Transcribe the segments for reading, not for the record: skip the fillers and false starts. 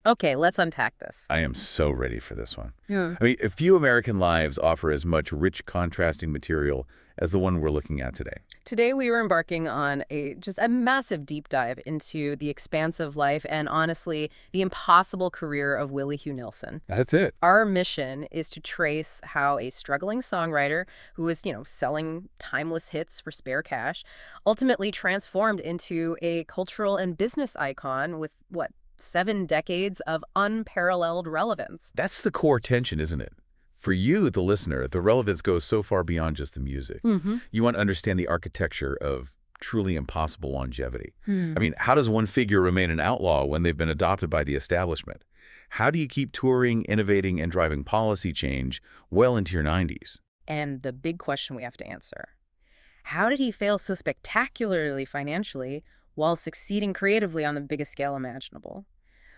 Okay, let's unpack this. I am so ready for this one. Yeah. I mean, a few American lives offer as much rich contrasting material as the one we're looking at today. Today we were embarking on just a massive deep dive into the expansive life and, honestly, the impossible career of Willie Hugh Nelson. That's it. Our mission is to trace how a struggling songwriter who was, selling timeless hits for spare cash ultimately transformed into a cultural and business icon with, 7 decades of unparalleled relevance. That's the core tension, isn't it? For you, the listener, the relevance goes so far beyond just the music. You want to understand the architecture of truly impossible longevity. I mean, how does one figure remain an outlaw when they've been adopted by the establishment? How do you keep touring, innovating, and driving policy change well into your 90s? And the big question we have to answer: how did he fail so spectacularly financially while succeeding creatively on the biggest scale imaginable?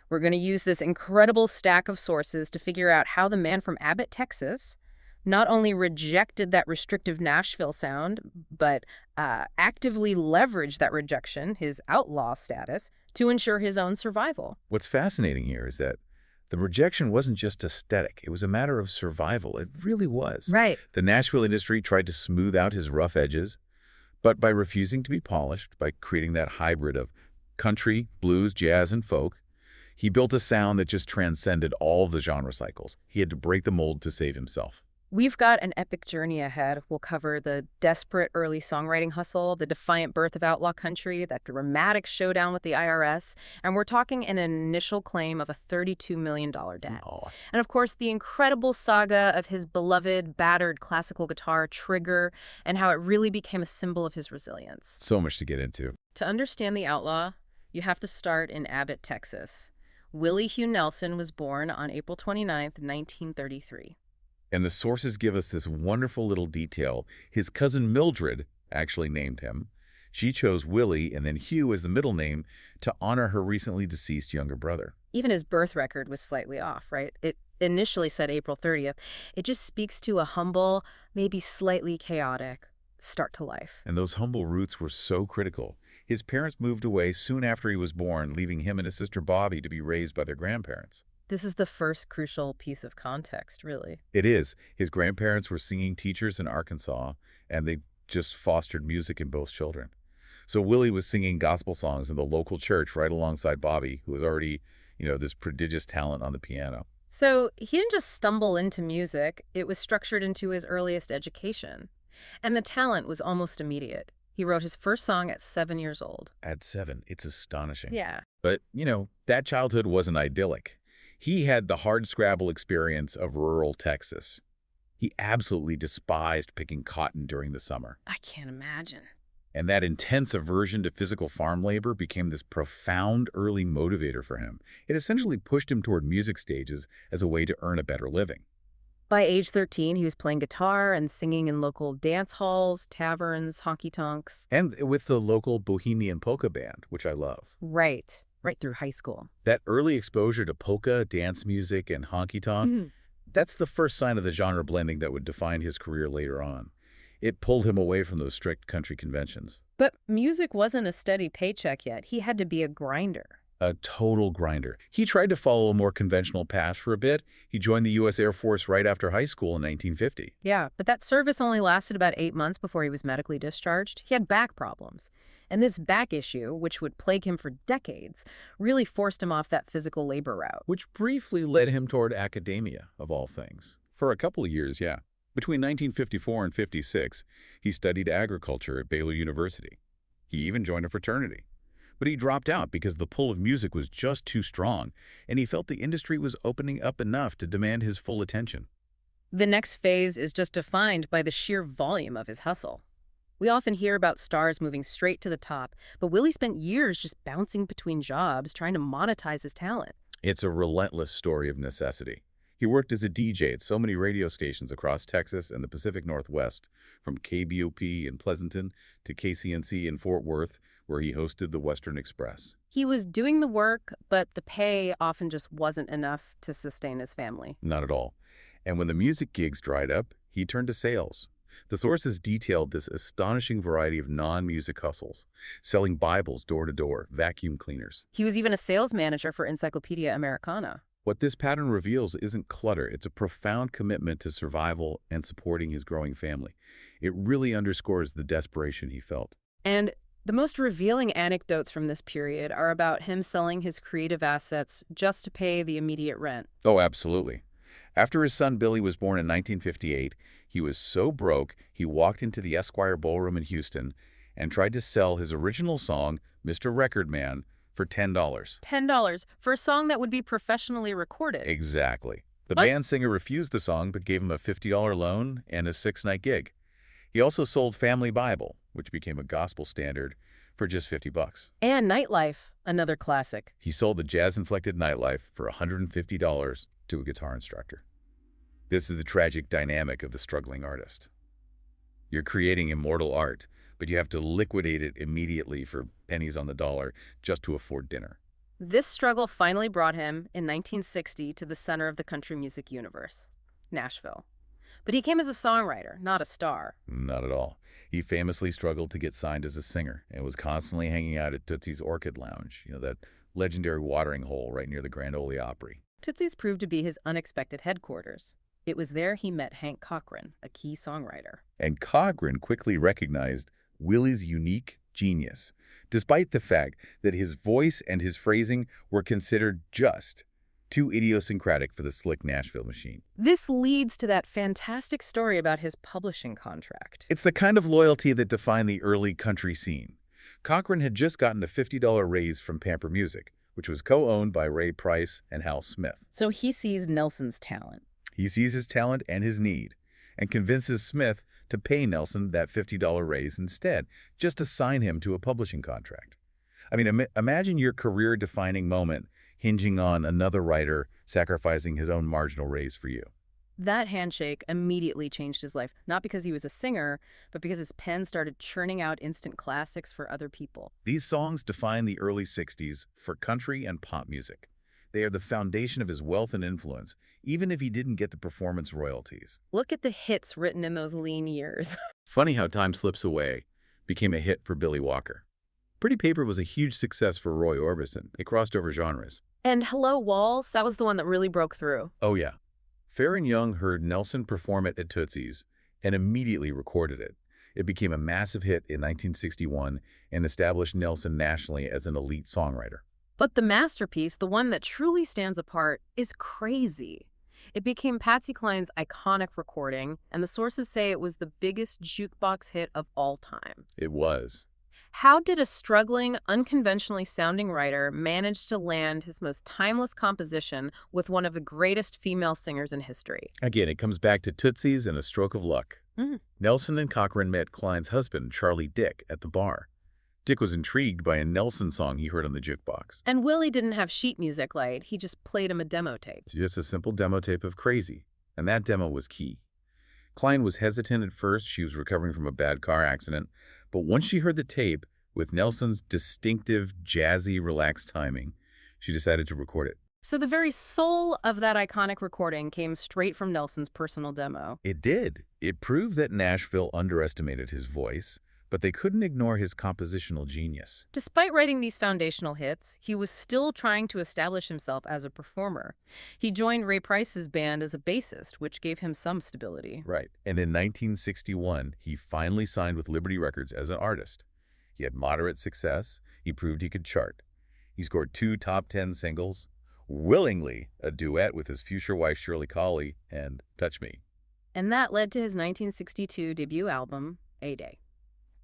We're going to use this incredible stack of sources to figure out how the man from Abbott, Texas, not only rejected that restrictive Nashville sound, but actively leveraged that rejection, his outlaw status, to ensure his own survival. What's fascinating here is that the rejection wasn't just aesthetic. It was a matter of survival. It really was. Right. The Nashville industry tried to smooth out his rough edges, but by refusing to be polished, by creating that hybrid of country, blues, jazz, and folk, he built a sound that just transcended all of the genre cycles. He had to break the mold to save himself. We've got an epic journey ahead. We'll cover the desperate early songwriting hustle, the defiant birth of outlaw country, that dramatic showdown with the IRS, and we're talking an initial claim of a $32 million debt. Oh. And of course, the incredible saga of his beloved, battered classical guitar, Trigger, and how it really became a symbol of his resilience. So much to get into. To understand the outlaw, you have to start in Abbott, Texas. Willie Hugh Nelson was born on April 29th, 1933. And the sources give us this wonderful little detail. His cousin Mildred actually named him. She chose Willie and then Hugh as the middle name to honor her recently deceased younger brother. Even his birth record was slightly off, right? It initially said April 30th. It just speaks to a humble, maybe slightly chaotic start to life. And those humble roots were so critical. His parents moved away soon after he was born, leaving him and his sister Bobby to be raised by their grandparents. This is the first crucial piece of context, really. It is. His grandparents were singing teachers in Arkansas, and they just fostered music in both children. So Willie was singing gospel songs in the local church right alongside Bobby, who was already, this prodigious talent on the piano. So he didn't just stumble into music. It was structured into his earliest education. And the talent was almost immediate. He wrote his first song at 7 years old. At 7, it's astonishing. Yeah. But, that childhood wasn't idyllic. He had the hardscrabble experience of rural Texas. He absolutely despised picking cotton during the summer. I can't imagine. And that intense aversion to physical farm labor became this profound early motivator for him. It essentially pushed him toward music stages as a way to earn a better living. By age 13, he was playing guitar and singing in local dance halls, taverns, honky-tonks. And with the local Bohemian polka band, which I love. Right through high school. That early exposure to polka, dance music, and honky-tonk, that's the first sign of the genre blending that would define his career later on. It pulled him away from those strict country conventions. But music wasn't a steady paycheck yet. He had to be a grinder. A total grinder. He tried to follow a more conventional path for a bit. He joined the U.S. Air Force right after high school in 1950. Yeah, but that service only lasted about 8 months before he was medically discharged. He had back problems. And this back issue, which would plague him for decades, really forced him off that physical labor route. Which briefly led him toward academia, of all things. For a couple of years, yeah. Between 1954 and 56, he studied agriculture at Baylor University. He even joined a fraternity. But he dropped out because the pull of music was just too strong, and he felt the industry was opening up enough to demand his full attention. The next phase is just defined by the sheer volume of his hustle. We often hear about stars moving straight to the top, but Willie spent years just bouncing between jobs, trying to monetize his talent. It's a relentless story of necessity. He worked as a DJ at so many radio stations across Texas and the Pacific Northwest, from KBOP in Pleasanton to KCNC in Fort Worth, where he hosted the Western Express. He was doing the work, but the pay often just wasn't enough to sustain his family. Not at all. And when the music gigs dried up, he turned to sales. The sources detailed this astonishing variety of non-music hustles, selling Bibles door to door, vacuum cleaners. He was even a sales manager for Encyclopedia Americana. What this pattern reveals isn't clutter, it's a profound commitment to survival and supporting his growing family. It really underscores the desperation he felt. And the most revealing anecdotes from this period are about him selling his creative assets just to pay the immediate rent. Oh, absolutely. After his son Billy was born in 1958, he was so broke he walked into the Esquire Ballroom in Houston and tried to sell his original song, Mr. Record Man, for $10. $10 for a song that would be professionally recorded. Exactly. The What? band singer refused the song but gave him a $50 loan and a 6-night gig. He also sold Family Bible, which became a gospel standard, for just $50. And Nightlife, another classic. He sold the jazz-inflected Nightlife for $150 to a guitar instructor. This is the tragic dynamic of the struggling artist. You're creating immortal art, but you have to liquidate it immediately for pennies on the dollar just to afford dinner. This struggle finally brought him, in 1960, to the center of the country music universe, Nashville. But he came as a songwriter, not a star. Not at all. He famously struggled to get signed as a singer and was constantly hanging out at Tootsie's Orchid Lounge, that legendary watering hole right near the Grand Ole Opry. Tootsie's proved to be his unexpected headquarters. It was there he met Hank Cochran, a key songwriter. And Cochran quickly recognized Willie's unique genius, despite the fact that his voice and his phrasing were considered just too idiosyncratic for the slick Nashville machine. This leads to that fantastic story about his publishing contract. It's the kind of loyalty that defined the early country scene. Cochran had just gotten a $50 raise from Pamper Music, which was co-owned by Ray Price and Hal Smith. So he sees Nelson's talent. He sees his talent and his need, and convinces Smith to pay Nelson that $50 raise instead, just to sign him to a publishing contract. I mean, imagine your career-defining moment hinging on another writer sacrificing his own marginal raise for you. That handshake immediately changed his life, not because he was a singer, but because his pen started churning out instant classics for other people. These songs define the early 60s for country and pop music. They are the foundation of his wealth and influence, even if he didn't get the performance royalties. Look at the hits written in those lean years. Funny how Time Slips Away became a hit for Billy Walker. Pretty Paper was a huge success for Roy Orbison. It crossed over genres. And Hello Walls, that was the one that really broke through. Oh yeah. Fair and Young heard Nelson perform it at Tootsie's and immediately recorded it. It became a massive hit in 1961 and established Nelson nationally as an elite songwriter. But the masterpiece, the one that truly stands apart, is Crazy. It became Patsy Cline's iconic recording, and the sources say it was the biggest jukebox hit of all time. It was. How did a struggling, unconventionally sounding writer manage to land his most timeless composition with one of the greatest female singers in history? Again, it comes back to Tootsie's and a stroke of luck. Nelson and Cochran met Cline's husband, Charlie Dick, at the bar. Dick was intrigued by a Nelson song he heard on the jukebox. And Willie didn't have sheet music light. He just played him a demo tape. Just a simple demo tape of Crazy, and that demo was key. Cline was hesitant at first. She was recovering from a bad car accident. But once she heard the tape, with Nelson's distinctive, jazzy, relaxed timing, she decided to record it. So the very soul of that iconic recording came straight from Nelson's personal demo. It did. It proved that Nashville underestimated his voice, but they couldn't ignore his compositional genius. Despite writing these foundational hits, he was still trying to establish himself as a performer. He joined Ray Price's band as a bassist, which gave him some stability. Right. And in 1961, he finally signed with Liberty Records as an artist. He had moderate success. He proved he could chart. He scored 2 top 10 singles, willingly a duet with his future wife Shirley Colley, and Touch Me. And that led to his 1962 debut album, A-Day.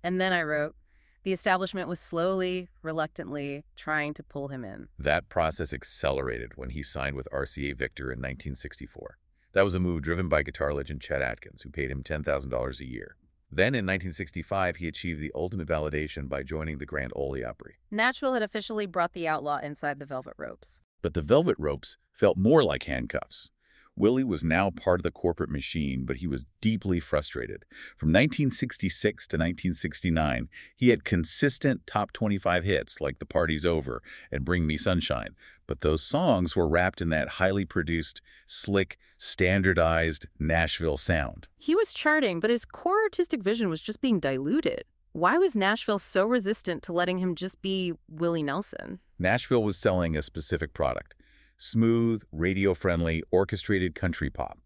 And then I wrote, the establishment was slowly, reluctantly trying to pull him in. That process accelerated when he signed with RCA Victor in 1964. That was a move driven by guitar legend Chet Atkins, who paid him $10,000 a year. Then in 1965, he achieved the ultimate validation by joining the Grand Ole Opry. Nashville had officially brought the outlaw inside the velvet ropes. But the velvet ropes felt more like handcuffs. Willie was now part of the corporate machine, but he was deeply frustrated. From 1966 to 1969, he had consistent top 25 hits like The Party's Over and Bring Me Sunshine, But those songs were wrapped in that highly produced, slick, standardized Nashville sound. He was charting, but his core artistic vision was just being diluted. Why was Nashville so resistant to letting him just be Willie Nelson? Nashville was selling a specific product: smooth, radio-friendly, orchestrated country pop.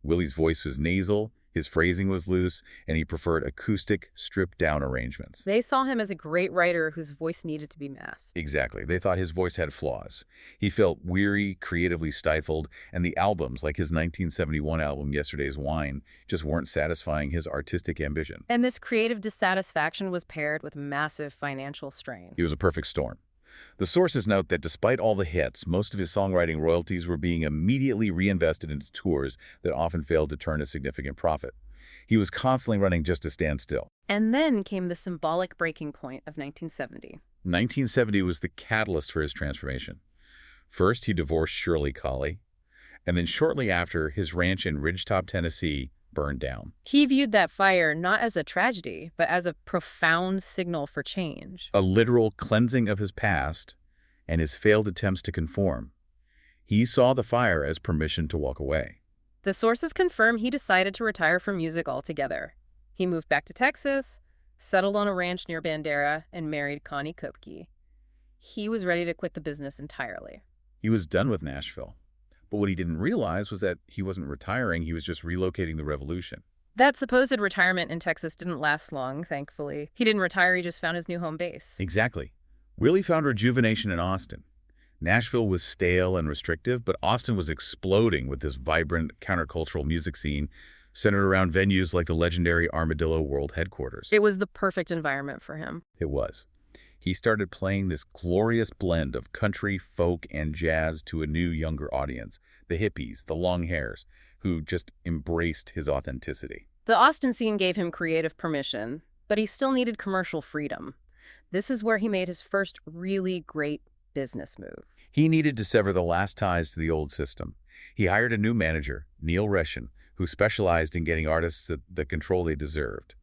Willie's voice was nasal, his phrasing was loose, and he preferred acoustic, stripped-down arrangements. They saw him as a great writer whose voice needed to be masked. Exactly. They thought his voice had flaws. He felt weary, creatively stifled, and the albums, like his 1971 album Yesterday's Wine, just weren't satisfying his artistic ambition. And this creative dissatisfaction was paired with massive financial strain. He was a perfect storm. The sources note that despite all the hits, most of his songwriting royalties were being immediately reinvested into tours that often failed to turn a significant profit. He was constantly running just to stand still. And then came the symbolic breaking point of 1970. 1970 was the catalyst for his transformation. First, he divorced Shirley Colley, and then shortly after, his ranch in Ridgetop, Tennessee, burned down. He viewed that fire not as a tragedy, but as a profound signal for change. A literal cleansing of his past and his failed attempts to conform. He saw the fire as permission to walk away. The sources confirm he decided to retire from music altogether. He moved back to Texas, settled on a ranch near Bandera, and married Connie Koepke. He was ready to quit the business entirely. He was done with Nashville. But what he didn't realize was that he wasn't retiring, he was just relocating the revolution. That supposed retirement in Texas didn't last long, thankfully. He didn't retire, he just found his new home base. Exactly. Willie found rejuvenation in Austin. Nashville was stale and restrictive, but Austin was exploding with this vibrant countercultural music scene centered around venues like the legendary Armadillo World Headquarters. It was the perfect environment for him. It was. He started playing this glorious blend of country, folk, and jazz to a new, younger audience, the hippies, the long hairs, who just embraced his authenticity. The Austin scene gave him creative permission, but he still needed commercial freedom. This is where he made his first really great business move. He needed to sever the last ties to the old system. He hired a new manager, Neil Reshin, who specialized in getting artists the control they deserved.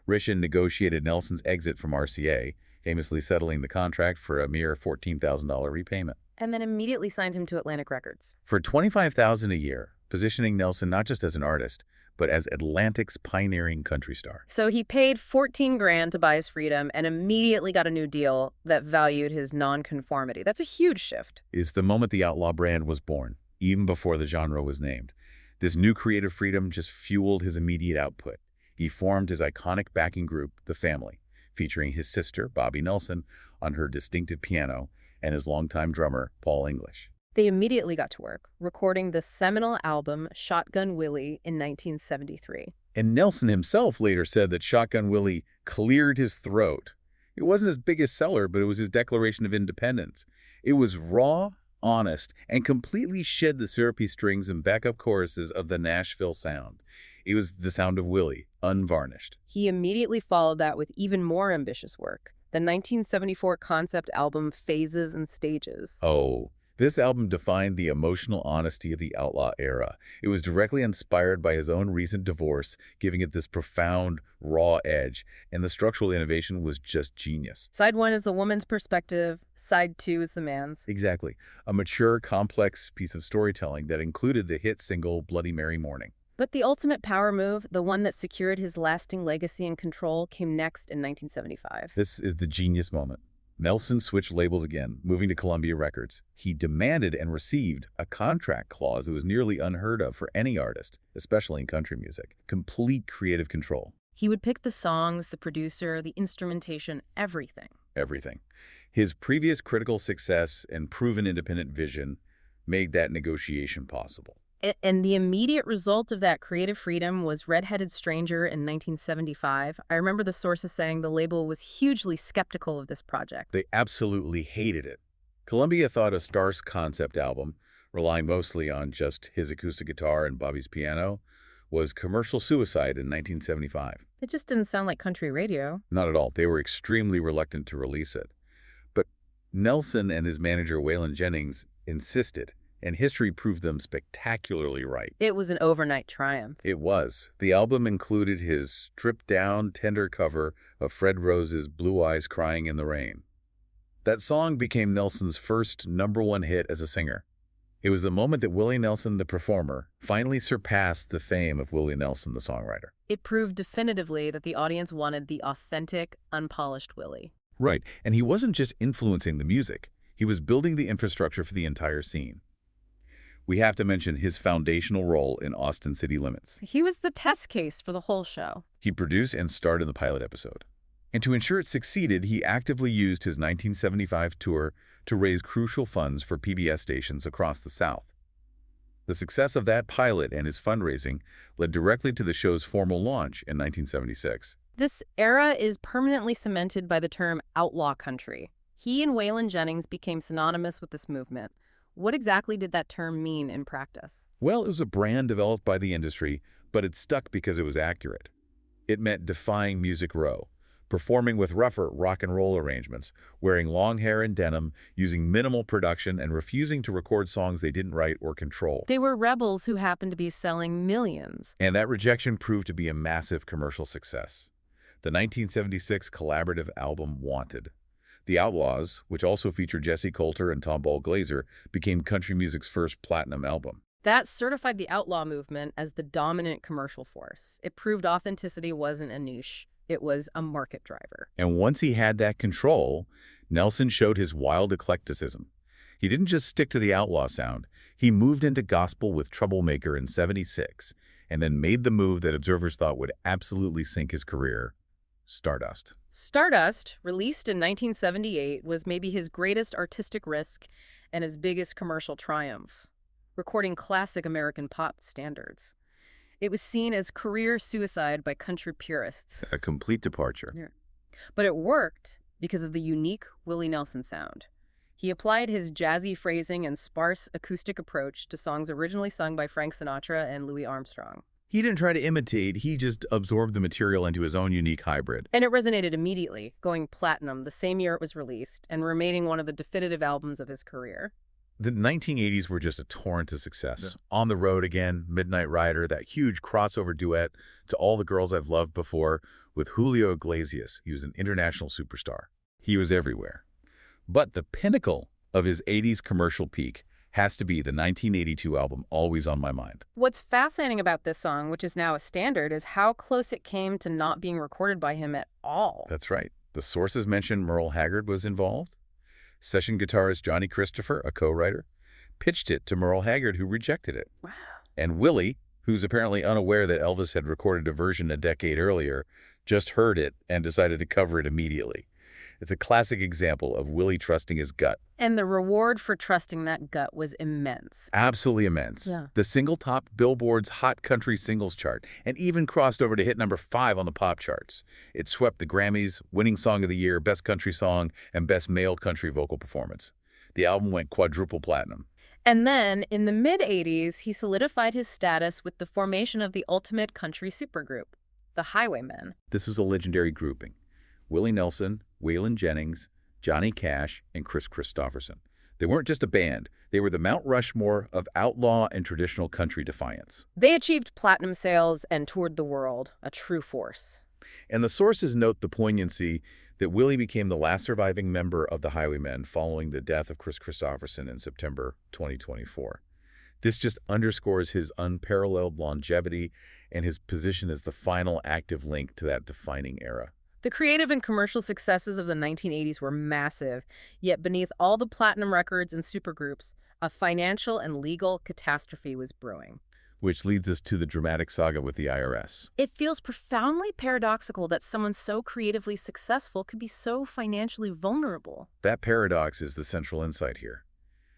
Reshin negotiated Nelson's exit from RCA, famously settling the contract for a mere $14,000 repayment. And then immediately signed him to Atlantic Records. For $25,000 a year, positioning Nelson not just as an artist, but as Atlantic's pioneering country star. So he paid $14 grand to buy his freedom and immediately got a new deal that valued his nonconformity. That's a huge shift. Is the moment the outlaw brand was born, even before the genre was named. This new creative freedom just fueled his immediate output. He formed his iconic backing group, The Family, featuring his sister, Bobby Nelson, on her distinctive piano, and his longtime drummer, Paul English. They immediately got to work, recording the seminal album Shotgun Willie in 1973. And Nelson himself later said that Shotgun Willie cleared his throat. It wasn't his biggest seller, but it was his declaration of independence. It was raw, honest, and completely shed the syrupy strings and backup choruses of the Nashville sound. It was the sound of Willie, unvarnished. He immediately followed that with even more ambitious work, the 1974 concept album Phases and Stages. Oh, this album defined the emotional honesty of the outlaw era. It was directly inspired by his own recent divorce, giving it this profound, raw edge, and the structural innovation was just genius. Side 1 is the woman's perspective, side 2 is the man's. Exactly. A mature, complex piece of storytelling that included the hit single Bloody Mary Morning. But the ultimate power move, the one that secured his lasting legacy and control, came next in 1975. This is the genius moment. Nelson switched labels again, moving to Columbia Records. He demanded and received a contract clause that was nearly unheard of for any artist, especially in country music. Complete creative control. He would pick the songs, the producer, the instrumentation, everything. Everything. His previous critical success and proven independent vision made that negotiation possible. And the immediate result of that creative freedom was Red-Headed Stranger in 1975. I remember the sources saying the label was hugely skeptical of this project. They absolutely hated it. Columbia thought a Stardust concept album, relying mostly on just his acoustic guitar and Bobby's piano, was commercial suicide in 1975. It just didn't sound like country radio. Not at all. They were extremely reluctant to release it. But Nelson and his manager, Waylon Jennings, insisted, and history proved them spectacularly right. It was an overnight triumph. It was. The album included his stripped-down, tender cover of Fred Rose's Blue Eyes Crying in the Rain. That song became Nelson's first #1 hit as a singer. It was the moment that Willie Nelson, the performer, finally surpassed the fame of Willie Nelson, the songwriter. It proved definitively that the audience wanted the authentic, unpolished Willie. Right, and he wasn't just influencing the music. He was building the infrastructure for the entire scene. We have to mention his foundational role in Austin City Limits. He was the test case for the whole show. He produced and starred in the pilot episode. And to ensure it succeeded, he actively used his 1975 tour to raise crucial funds for PBS stations across the South. The success of that pilot and his fundraising led directly to the show's formal launch in 1976. This era is permanently cemented by the term outlaw country. He and Waylon Jennings became synonymous with this movement. What exactly did that term mean in practice? Well, it was a brand developed by the industry, but it stuck because it was accurate. It meant defying Music Row, performing with rougher rock and roll arrangements, wearing long hair and denim, using minimal production, and refusing to record songs they didn't write or control. They were rebels who happened to be selling millions. And that rejection proved to be a massive commercial success. The 1976 collaborative album Wanted. The Outlaws, which also featured Jesse Coulter and Tomball Glazer, became country music's first platinum album. That certified the outlaw movement as the dominant commercial force. It proved authenticity wasn't a niche. It was a market driver. And once he had that control, Nelson showed his wild eclecticism. He didn't just stick to the outlaw sound. He moved into gospel with Troublemaker in '76, and then made the move that observers thought would absolutely sink his career: Stardust. Stardust, released in 1978, was maybe his greatest artistic risk and his biggest commercial triumph, recording classic American pop standards. It was seen as career suicide by country purists. A complete departure. Yeah. But it worked because of the unique Willie Nelson sound. He applied his jazzy phrasing and sparse acoustic approach to songs originally sung by Frank Sinatra and Louis Armstrong. He didn't try to imitate, he just absorbed the material into his own unique hybrid. And it resonated immediately, going platinum the same year it was released and remaining one of the definitive albums of his career. The 1980s were just a torrent of success. Yeah. On the Road Again, Midnight Rider, that huge crossover duet to All the Girls I've Loved Before with Julio Iglesias. He was an international superstar. He was everywhere. But the pinnacle of his 80s commercial peak has to be the 1982 album Always on My Mind. What's fascinating about this song, which is now a standard, is how close it came to not being recorded by him at all. That's right. The sources mentioned Merle Haggard was involved. Session guitarist Johnny Christopher, a co-writer, pitched it to Merle Haggard, who rejected it. Wow. And Willie, who's apparently unaware that Elvis had recorded a version a decade earlier, just heard it and decided to cover it immediately. It's a classic example of Willie trusting his gut. And the reward for trusting that gut was immense. Absolutely immense. Yeah. The single topped Billboard's Hot Country Singles chart and even crossed over to hit #5 on the pop charts. It swept the Grammys, winning Song of the Year, Best Country Song, and Best Male Country Vocal Performance. The album went quadruple platinum. And then, in the mid-'80s, he solidified his status with the formation of the ultimate country supergroup, the Highwaymen. This was a legendary grouping. Willie Nelson, Waylon Jennings, Johnny Cash, and Kris Kristofferson. They weren't just a band. They were the Mount Rushmore of outlaw and traditional country defiance. They achieved platinum sales and toured the world, a true force. And the sources note the poignancy that Willie became the last surviving member of the Highwaymen following the death of Kris Kristofferson in September 2024. This just underscores his unparalleled longevity and his position as the final active link to that defining era. The creative and commercial successes of the 1980s were massive, yet beneath all the platinum records and supergroups, a financial and legal catastrophe was brewing. Which leads us to the dramatic saga with the IRS. It feels profoundly paradoxical that someone so creatively successful could be so financially vulnerable. That paradox is the central insight here.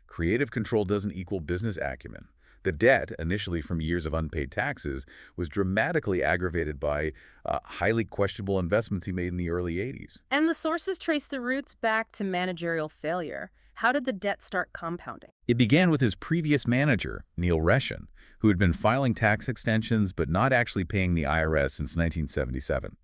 Creative control doesn't equal business acumen. The debt, initially from years of unpaid taxes, was dramatically aggravated by highly questionable investments he made in the early 80s. And the sources trace the roots back to managerial failure. How did the debt start compounding? It began with his previous manager, Neil Reshan, who had been filing tax extensions but not actually paying the IRS since 1977.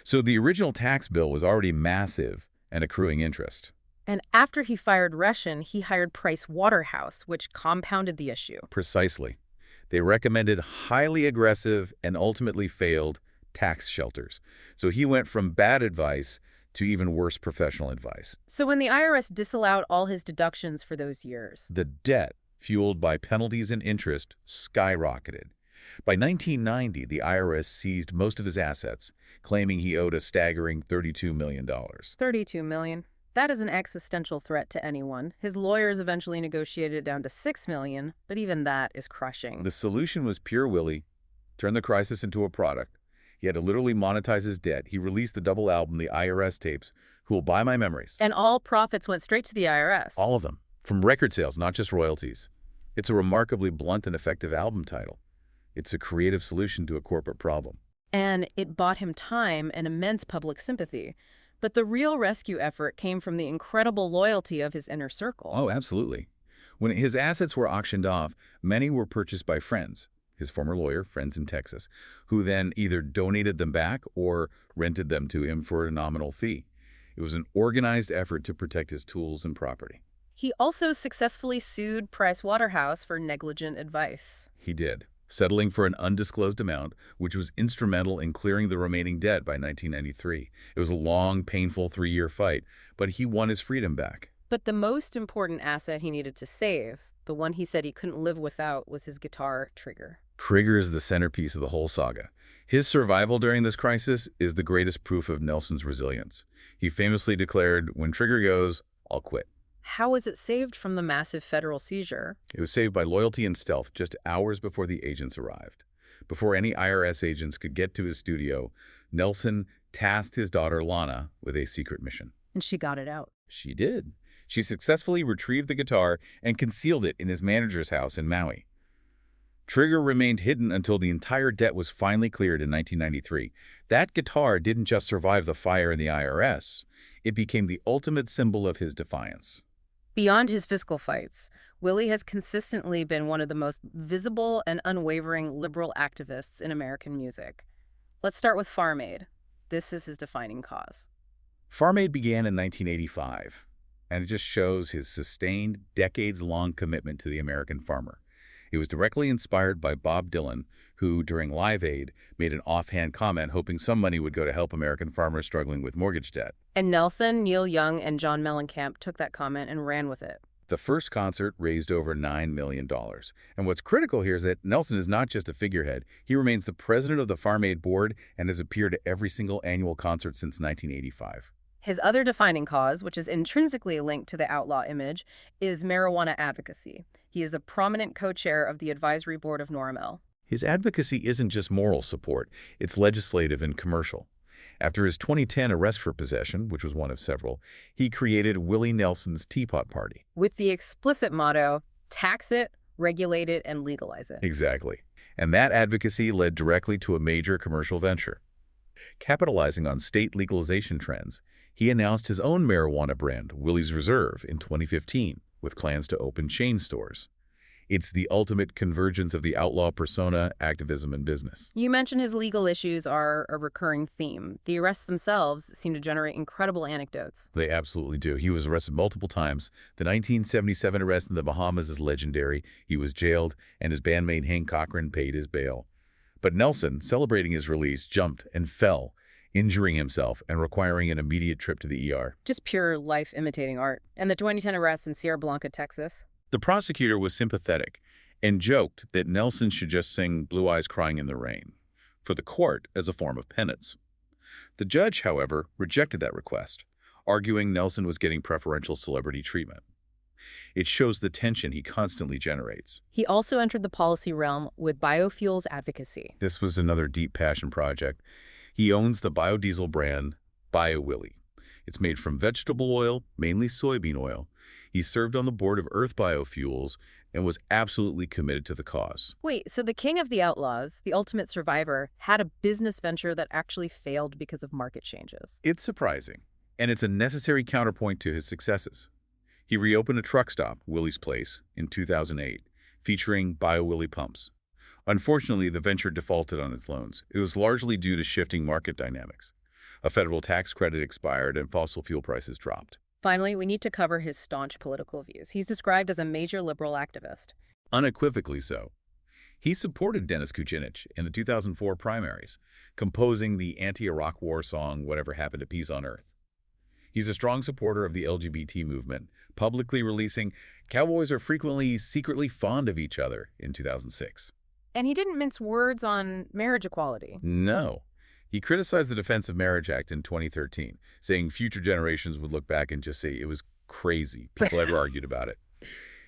So the original tax bill was already massive and accruing interest. And after he fired Reshan, he hired Price Waterhouse, which compounded the issue. Precisely. They recommended highly aggressive and ultimately failed tax shelters. So he went from bad advice to even worse professional advice. So when the IRS disallowed all his deductions for those years, The debt, fueled by penalties and interest, skyrocketed. By 1990, the IRS seized most of his assets, claiming he owed a staggering $32 million. $32 million. That is an existential threat to anyone. His lawyers eventually negotiated it down to $6 million, but even that is crushing. The solution was pure Willie. Turn the crisis into a product. He had to literally monetize his debt. He released the double album, The IRS Tapes, Who Will Buy My Memories. And all profits went straight to the IRS. All of them. From record sales, not just royalties. It's a remarkably blunt and effective album title. It's a creative solution to a corporate problem. And it bought him time and immense public sympathy. But the real rescue effort came from the incredible loyalty of his inner circle. Oh, absolutely. When his assets were auctioned off, many were purchased by friends, his former lawyer, friends in Texas, who then either donated them back or rented them to him for a nominal fee. It was an organized effort to protect his tools and property. He also successfully sued Price Waterhouse for negligent advice. He did, settling for an undisclosed amount, which was instrumental in clearing the remaining debt by 1993. It was a long, painful 3-year fight, but he won his freedom back. But the most important asset he needed to save, the one he said he couldn't live without, was his guitar, Trigger. Trigger is the centerpiece of the whole saga. His survival during this crisis is the greatest proof of Nelson's resilience. He famously declared, "When Trigger goes, I'll quit." How was it saved from the massive federal seizure? It was saved by loyalty and stealth just hours before the agents arrived. Before any IRS agents could get to his studio, Nelson tasked his daughter Lana with a secret mission. And she got it out. She did. She successfully retrieved the guitar and concealed it in his manager's house in Maui. Trigger remained hidden until the entire debt was finally cleared in 1993. That guitar didn't just survive the fire in the IRS. It became the ultimate symbol of his defiance. Beyond his fiscal fights, Willie has consistently been one of the most visible and unwavering liberal activists in American music. Let's start with Farm Aid. This is his defining cause. Farm Aid began in 1985, and it just shows his sustained, decades-long commitment to the American farmer. It was directly inspired by Bob Dylan, who, during Live Aid, made an offhand comment hoping some money would go to help American farmers struggling with mortgage debt. And Nelson, Neil Young, and John Mellencamp took that comment and ran with it. The first concert raised over $9 million. And what's critical here is that Nelson is not just a figurehead. He remains the president of the Farm Aid Board and has appeared at every single annual concert since 1985. His other defining cause, which is intrinsically linked to the outlaw image, is marijuana advocacy. He is a prominent co-chair of the advisory board of NORML. His advocacy isn't just moral support, it's legislative and commercial. After his 2010 arrest for possession, which was one of several, he created Willie Nelson's Teapot Party. With the explicit motto, tax it, regulate it, and legalize it. Exactly. And that advocacy led directly to a major commercial venture. Capitalizing on state legalization trends, he announced his own marijuana brand, Willie's Reserve, in 2015, with plans to open chain stores. It's the ultimate convergence of the outlaw persona, activism, and business. You mentioned his legal issues are a recurring theme. The arrests themselves seem to generate incredible anecdotes. They absolutely do. He was arrested multiple times. The 1977 arrest in the Bahamas is legendary. He was jailed, and his bandmate Hank Cochran paid his bail. But Nelson, celebrating his release, jumped and fell, injuring himself and requiring an immediate trip to the ER. Just pure life imitating art. And the 2010 arrest in Sierra Blanca, Texas. The prosecutor was sympathetic and joked that Nelson should just sing Blue Eyes Crying in the Rain for the court as a form of penance. The judge, however, rejected that request, arguing Nelson was getting preferential celebrity treatment. It shows the tension he constantly generates. He also entered the policy realm with biofuels advocacy. This was another deep passion project. He owns the biodiesel brand BioWillie. It's made from vegetable oil, mainly soybean oil. He served on the board of Earth Biofuels and was absolutely committed to the cause. Wait, so the king of the outlaws, the ultimate survivor, had a business venture that actually failed because of market changes. It's surprising, and it's a necessary counterpoint to his successes. He reopened a truck stop, Willie's Place, in 2008, featuring BioWillie pumps. Unfortunately, the venture defaulted on its loans. It was largely due to shifting market dynamics. A federal tax credit expired and fossil fuel prices dropped. Finally, we need to cover his staunch political views. He's described as a major liberal activist. Unequivocally so. He supported Dennis Kucinich in the 2004 primaries, composing the anti-Iraq war song Whatever Happened to Peace on Earth. He's a strong supporter of the LGBT movement, publicly releasing "Cowboys are frequently secretly fond of each other" in 2006. And he didn't mince words on marriage equality. No. He criticized the Defense of Marriage Act in 2013, saying future generations would look back and just say it was crazy. People ever argued about it.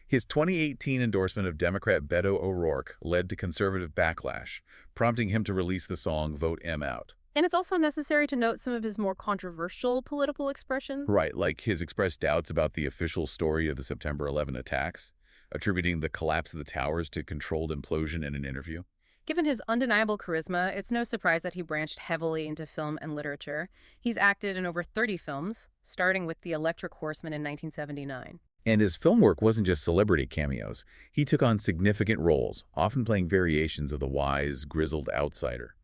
His 2018 endorsement of Democrat Beto O'Rourke led to conservative backlash, prompting him to release the song "Vote M Out." And it's also necessary to note some of his more controversial political expressions. Right, like his expressed doubts about the official story of the September 11 attacks, attributing the collapse of the towers to controlled implosion in an interview. Given his undeniable charisma, it's no surprise that he branched heavily into film and literature. He's acted in over 30 films, starting with The Electric Horseman in 1979. And his film work wasn't just celebrity cameos. He took on significant roles, often playing variations of the wise, grizzled outsider.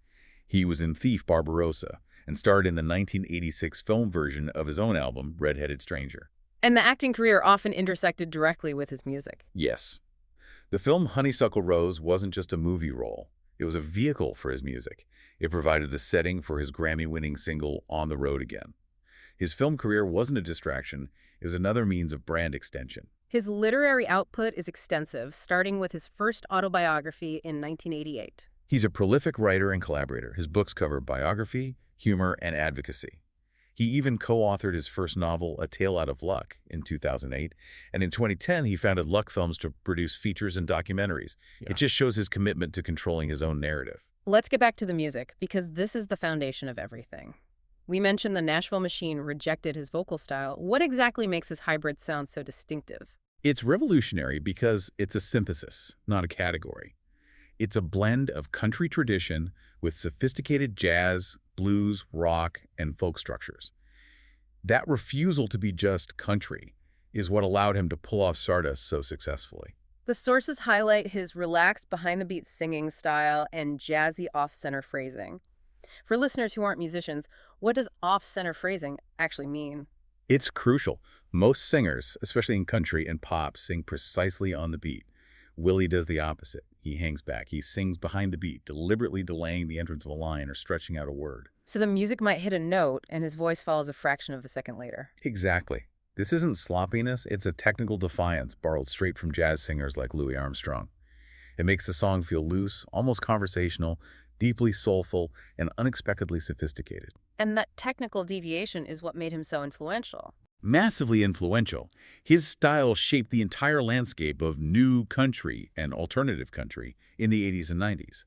He was in Thief Barbarossa and starred in the 1986 film version of his own album, Red-Headed Stranger. And the acting career often intersected directly with his music. Yes. The film Honeysuckle Rose wasn't just a movie role. It was a vehicle for his music. It provided the setting for his Grammy-winning single, On the Road Again. His film career wasn't a distraction. It was another means of brand extension. His literary output is extensive, starting with his first autobiography in 1988. He's a prolific writer and collaborator. His books cover biography, humor, and advocacy. He even co-authored his first novel, A Tale Out of Luck, in 2008, and in 2010 he founded Luck Films to produce features and documentaries. It just shows his commitment to controlling his own narrative. Let's get back to the music, because this is the foundation of everything. We mentioned the Nashville Machine rejected his vocal style. What exactly makes his hybrid sound so distinctive? It's revolutionary because it's a synthesis, not a category. It's a blend of country tradition with sophisticated jazz, blues, rock, and folk structures. That refusal to be just country is what allowed him to pull off Stardust so successfully. The sources highlight his relaxed behind-the-beat singing style and jazzy off-center phrasing. For listeners who aren't musicians, what does off-center phrasing actually mean? It's crucial. Most singers, especially in country and pop, sing precisely on the beat. Willie does the opposite. He hangs back. He sings behind the beat, deliberately delaying the entrance of a line or stretching out a word. So the music might hit a note, and his voice follows a fraction of a second later. Exactly. This isn't sloppiness. It's a technical defiance borrowed straight from jazz singers like Louis Armstrong. It makes the song feel loose, almost conversational, deeply soulful, and unexpectedly sophisticated. And that technical deviation is what made him so influential. Massively influential. His style shaped the entire landscape of new country and alternative country in the 80s and 90s.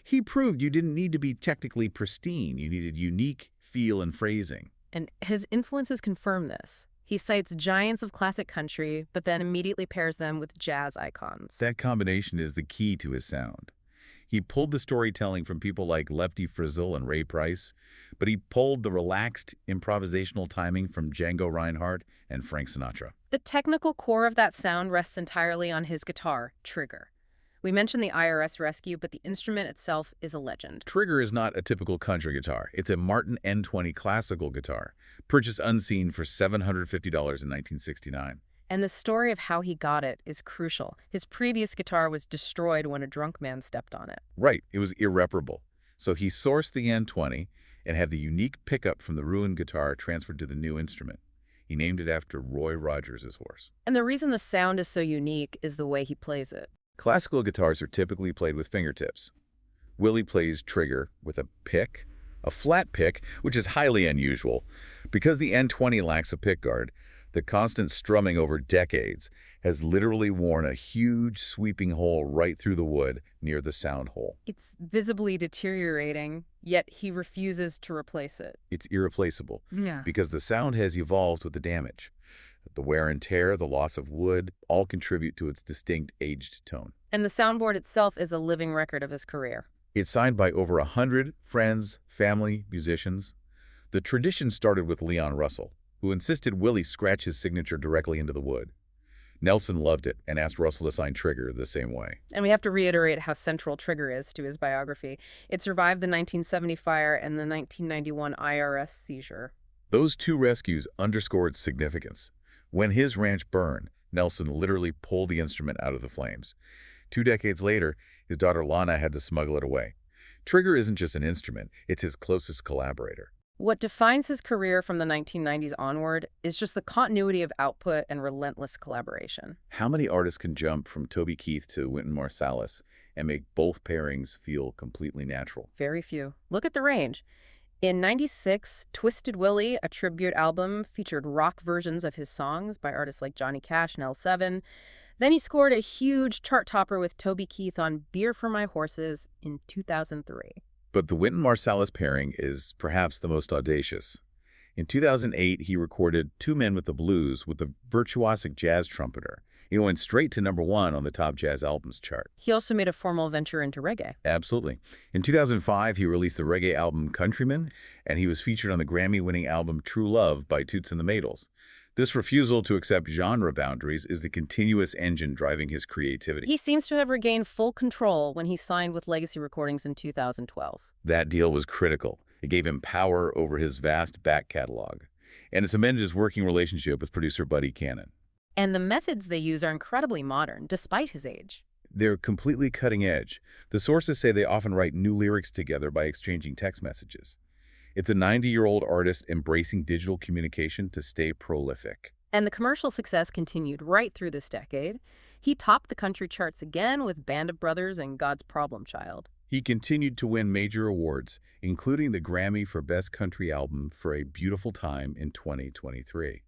He proved you didn't need to be technically pristine. You needed unique feel and phrasing. And his influences confirm this. He cites giants of classic country, but then immediately pairs them with jazz icons. That combination is the key to his sound. He pulled the storytelling from people like Lefty Frizzell and Ray Price, but he pulled the relaxed improvisational timing from Django Reinhardt and Frank Sinatra. The technical core of that sound rests entirely on his guitar, Trigger. We mentioned the IRS Rescue, but the instrument itself is a legend. Trigger is not a typical country guitar. It's a Martin N20 classical guitar, purchased unseen for $750 in 1969. And the story of how he got it is crucial. His previous guitar was destroyed when a drunk man stepped on it. Right, it was irreparable. So he sourced the N20 and had the unique pickup from the ruined guitar transferred to the new instrument. He named it after Roy Rogers' horse. And the reason the sound is so unique is the way he plays it. Classical guitars are typically played with fingertips. Willie plays Trigger with a pick, a flat pick, which is highly unusual. Because the N20 lacks a pickguard, the constant strumming over decades has literally worn a huge sweeping hole right through the wood near the sound hole. It's visibly deteriorating, yet he refuses to replace it. It's irreplaceable because the sound has evolved with the damage. The wear and tear, the loss of wood, all contribute to its distinct aged tone. And the soundboard itself is a living record of his career. It's signed by over 100 friends, family, musicians. The tradition started with Leon Russell, who insisted Willie scratch his signature directly into the wood. Nelson loved it and asked Russell to sign Trigger the same way. And we have to reiterate how central Trigger is to his biography. It survived the 1970 fire and the 1991 IRS seizure. Those two rescues underscored its significance. When his ranch burned, Nelson literally pulled the instrument out of the flames. 2 decades later, his daughter Lana had to smuggle it away. Trigger isn't just an instrument, it's his closest collaborator. What defines his career from the 1990s onward is just the continuity of output and relentless collaboration. How many artists can jump from Toby Keith to Wynton Marsalis and make both pairings feel completely natural? Very few. Look at the range. In '96, Twisted Willie, a tribute album, featured rock versions of his songs by artists like Johnny Cash and L7. Then he scored a huge chart topper with Toby Keith on Beer for My Horses in 2003. But the Wynton Marsalis pairing is perhaps the most audacious. In 2008, he recorded Two Men with the Blues with the virtuosic jazz trumpeter. He went straight to #1 on the top jazz albums chart. He also made a formal venture into reggae. Absolutely. In 2005, he released the reggae album Countryman, and he was featured on the Grammy-winning album True Love by Toots and the Maytals. This refusal to accept genre boundaries is the continuous engine driving his creativity. He seems to have regained full control when he signed with Legacy Recordings in 2012. That deal was critical. It gave him power over his vast back catalog, and it cemented his working relationship with producer Buddy Cannon. And the methods they use are incredibly modern, despite his age. They're completely cutting edge. The sources say they often write new lyrics together by exchanging text messages. It's a 90-year-old artist embracing digital communication to stay prolific. And the commercial success continued right through this decade. He topped the country charts again with Band of Brothers and God's Problem Child. He continued to win major awards, including the Grammy for Best Country Album for A Beautiful Time in 2023.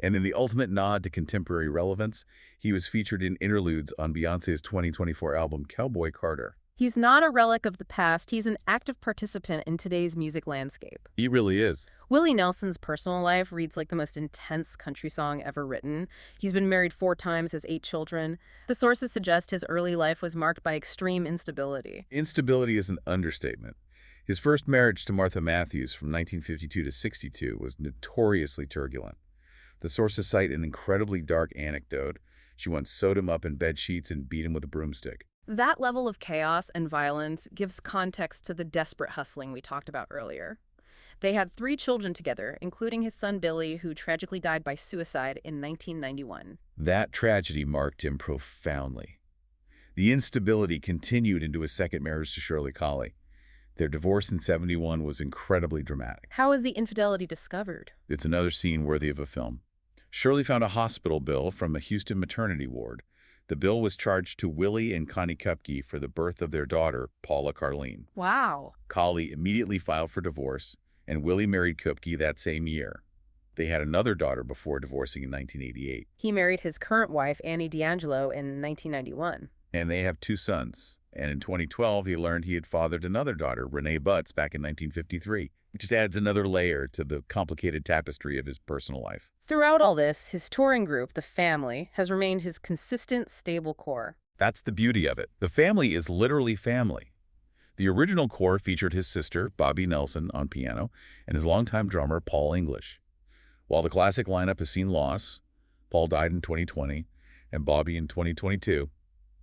And in the ultimate nod to contemporary relevance, he was featured in interludes on Beyoncé's 2024 album Cowboy Carter. He's not a relic of the past. He's an active participant in today's music landscape. He really is. Willie Nelson's personal life reads like the most intense country song ever written. He's been married 4 times, has 8 children. The sources suggest his early life was marked by extreme instability. Instability is an understatement. His first marriage to Martha Matthews from 1952 to 62 was notoriously turbulent. The sources cite an incredibly dark anecdote. She once sewed him up in bed sheets and beat him with a broomstick. That level of chaos and violence gives context to the desperate hustling we talked about earlier. They had 3 children together, including his son Billy, who tragically died by suicide in 1991. That tragedy marked him profoundly. The instability continued into his second marriage to Shirley Colley. Their divorce in '71 was incredibly dramatic. How is the infidelity discovered? It's another scene worthy of a film. Shirley found a hospital bill from a Houston maternity ward. The bill was charged to Willie and Connie Kupke for the birth of their daughter, Paula Carlene. Wow. Colley immediately filed for divorce, and Willie married Kupke that same year. They had another daughter before divorcing in 1988. He married his current wife, Annie D'Angelo, in 1991. And they have 2 sons. And in 2012, he learned he had fathered another daughter, Renee Butts, back in 1953. It just adds another layer to the complicated tapestry of his personal life. Throughout all this, his touring group, The Family, has remained his consistent, stable core. That's the beauty of it. The Family is literally family. The original core featured his sister, Bobby Nelson, on piano, and his longtime drummer, Paul English. While the classic lineup has seen loss, Paul died in 2020, and Bobby in 2022,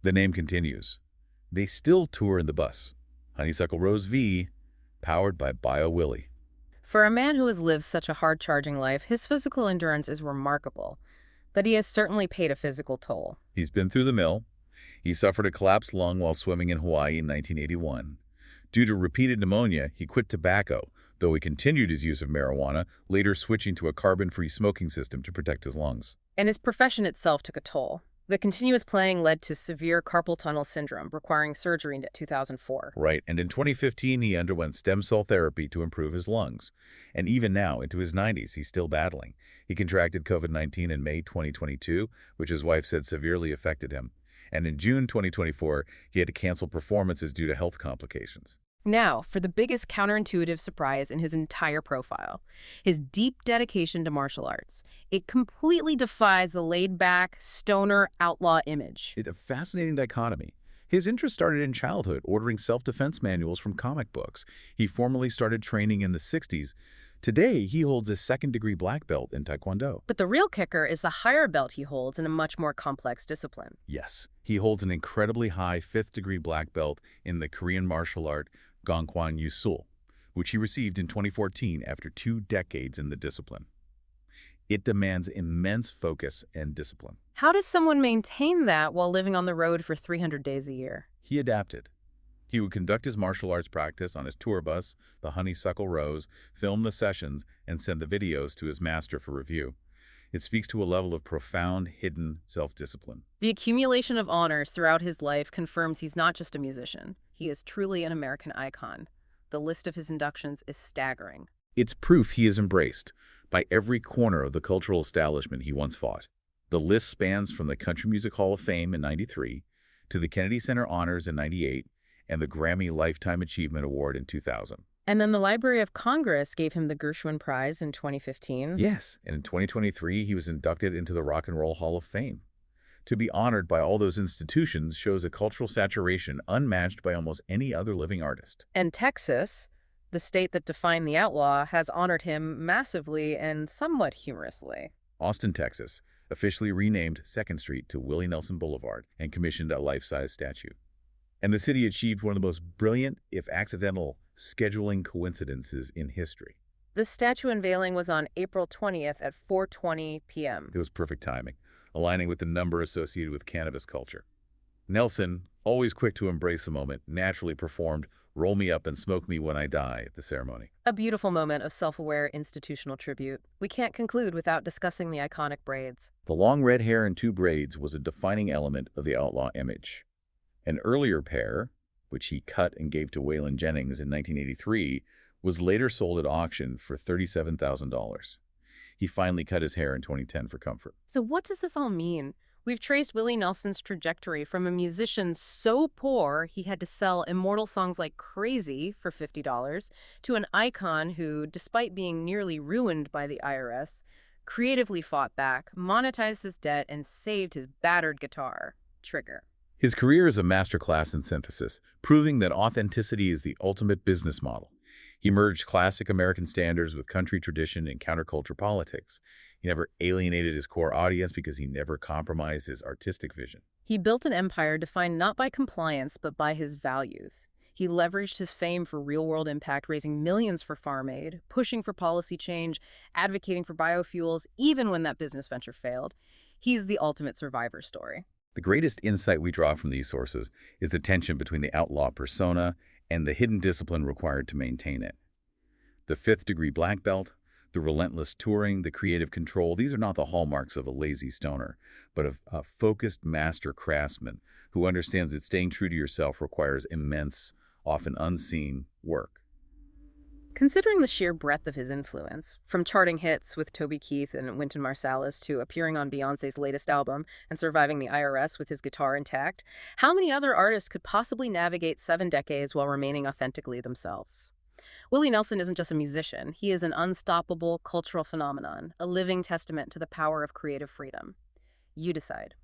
the name continues. They still tour in the bus. Honeysuckle Rose V, powered by Bio Willie. For a man who has lived such a hard-charging life, his physical endurance is remarkable. But he has certainly paid a physical toll. He's been through the mill. He suffered a collapsed lung while swimming in Hawaii in 1981. Due to repeated pneumonia, he quit tobacco, though he continued his use of marijuana, later switching to a carbon-free smoking system to protect his lungs. And his profession itself took a toll. The continuous playing led to severe carpal tunnel syndrome, requiring surgery in 2004. Right, and in 2015, he underwent stem cell therapy to improve his lungs. And even now, into his 90s, he's still battling. He contracted COVID-19 in May 2022, which his wife said severely affected him. And in June 2024, he had to cancel performances due to health complications. Now, for the biggest counterintuitive surprise in his entire profile, his deep dedication to martial arts. It completely defies the laid-back, stoner, outlaw image. It's a fascinating dichotomy. His interest started in childhood, ordering self-defense manuals from comic books. He formally started training in the 60s. Today, he holds a second-degree black belt in Taekwondo. But the real kicker is the higher belt he holds in a much more complex discipline. Yes, he holds an incredibly high 5th-degree black belt in the Korean martial art Gongkwan Yusul, which he received in 2014 after 2 decades in the discipline. It demands immense focus and discipline. How does someone maintain that while living on the road for 300 days a year? He adapted. He would conduct his martial arts practice on his tour bus, the Honeysuckle Rose, film the sessions, and send the videos to his master for review. It speaks to a level of profound, hidden self-discipline. The accumulation of honors throughout his life confirms he's not just a musician. He is truly an American icon. The list of his inductions is staggering. It's proof he is embraced by every corner of the cultural establishment he once fought. The list spans from the Country Music Hall of Fame in '93 to the Kennedy Center Honors in '98 and the Grammy Lifetime Achievement Award in 2000. And then the Library of Congress gave him the Gershwin Prize in 2015. Yes, and in 2023, he was inducted into the Rock and Roll Hall of Fame. To be honored by all those institutions shows a cultural saturation unmatched by almost any other living artist. And Texas, the state that defined the outlaw, has honored him massively and somewhat humorously. Austin, Texas, officially renamed 2nd Street to Willie Nelson Boulevard and commissioned a life-size statue. And the city achieved one of the most brilliant, if accidental, scheduling coincidences in history. The statue unveiling was on April 20th at 4:20 p.m. It was perfect timing, aligning with the number associated with cannabis culture. Nelson, always quick to embrace the moment, naturally performed Roll Me Up and Smoke Me When I Die at the ceremony. A beautiful moment of self-aware institutional tribute. We can't conclude without discussing the iconic braids. The long red hair and 2 braids was a defining element of the outlaw image. An earlier pair, which he cut and gave to Waylon Jennings in 1983, was later sold at auction for $37,000. He finally cut his hair in 2010 for comfort. So what does this all mean? We've traced Willie Nelson's trajectory from a musician so poor he had to sell immortal songs like Crazy for $50 to an icon who, despite being nearly ruined by the IRS, creatively fought back, monetized his debt, and saved his battered guitar. Trigger. His career is a masterclass in synthesis, proving that authenticity is the ultimate business model. He merged classic American standards with country tradition and counterculture politics. He never alienated his core audience because he never compromised his artistic vision. He built an empire defined not by compliance, but by his values. He leveraged his fame for real-world impact, raising millions for Farm Aid, pushing for policy change, advocating for biofuels, even when that business venture failed. He's the ultimate survivor story. The greatest insight we draw from these sources is the tension between the outlaw persona and the hidden discipline required to maintain it. The 5th-degree black belt, the relentless touring, the creative control, these are not the hallmarks of a lazy stoner, but of a focused master craftsman who understands that staying true to yourself requires immense, often unseen, work. Considering the sheer breadth of his influence, from charting hits with Toby Keith and Wynton Marsalis to appearing on Beyoncé's latest album and surviving the IRS with his guitar intact, how many other artists could possibly navigate 7 decades while remaining authentically themselves? Willie Nelson isn't just a musician. He is an unstoppable cultural phenomenon, a living testament to the power of creative freedom. You decide.